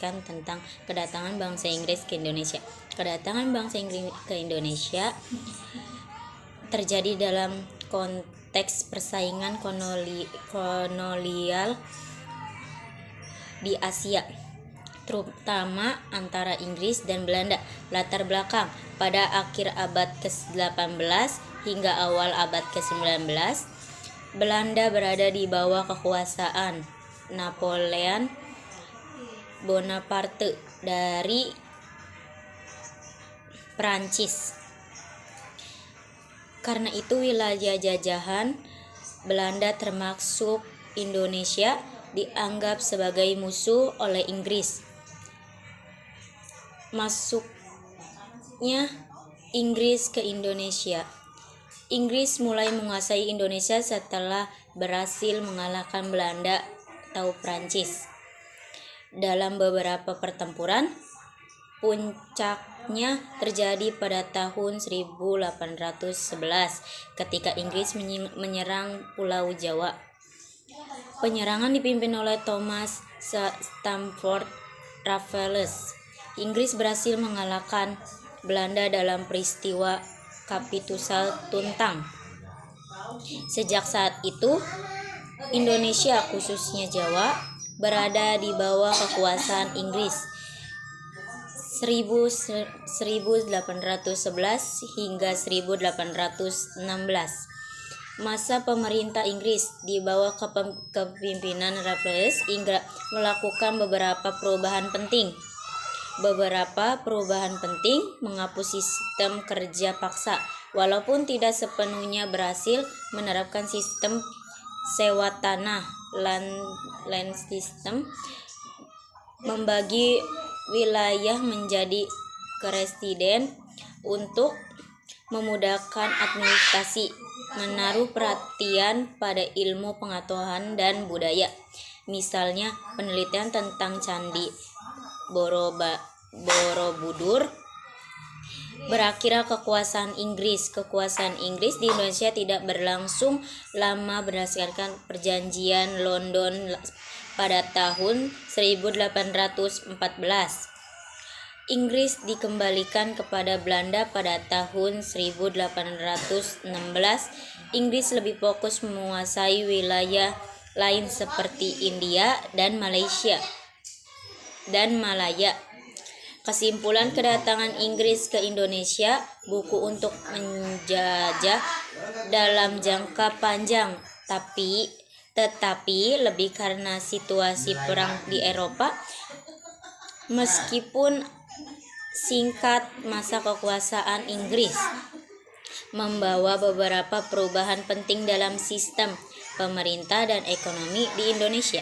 menjelaskan tentang kedatangan bangsa Inggris ke Indonesia. Kedatangan bangsa Inggris ke Indonesia terjadi dalam konteks persaingan kolonial di Asia, terutama antara Inggris dan Belanda. Latar belakang: pada akhir abad ke-18 hingga awal abad ke-19, Belanda berada di bawah kekuasaan Napoleon Bonaparte dari Prancis. Karena itu wilayah jajahan Belanda termasuk Indonesia dianggap sebagai musuh oleh Inggris. Masuknya Inggris ke Indonesia. Inggris mulai menguasai Indonesia setelah berhasil mengalahkan Belanda atau Prancis dalam beberapa pertempuran. Puncaknya terjadi pada tahun 1811 ketika Inggris menyerang Pulau Jawa. Penyerangan dipimpin oleh Thomas Stamford Raffles. Inggris berhasil mengalahkan Belanda dalam peristiwa Kapitusa Tuntang. Sejak saat itu, Indonesia, khususnya Jawa, berada di bawah kekuasaan Inggris. 1811 hingga 1816. Masa pemerintah Inggris di bawah kepemimpinan Raffles melakukan beberapa perubahan penting. Menghapus sistem kerja paksa, walaupun tidak sepenuhnya berhasil menerapkan sistem sewa tanah land system, membagi wilayah menjadi residen untuk memudahkan administrasi, menaruh perhatian pada ilmu pengetahuan dan budaya, misalnya penelitian tentang Candi Borobudur. Berakhirnya kekuasaan Inggris. Kekuasaan Inggris di Indonesia tidak berlangsung lama. Berdasarkan Perjanjian London pada tahun 1814, Inggris dikembalikan kepada Belanda pada tahun 1816. Inggris lebih fokus menguasai wilayah lain seperti India dan Malaya. Kesimpulan kedatangan Inggris ke Indonesia: buku untuk menjajah dalam jangka panjang, tetapi lebih karena situasi perang di Eropa. Meskipun singkat, masa kekuasaan Inggris membawa beberapa perubahan penting dalam sistem pemerintah dan ekonomi di Indonesia.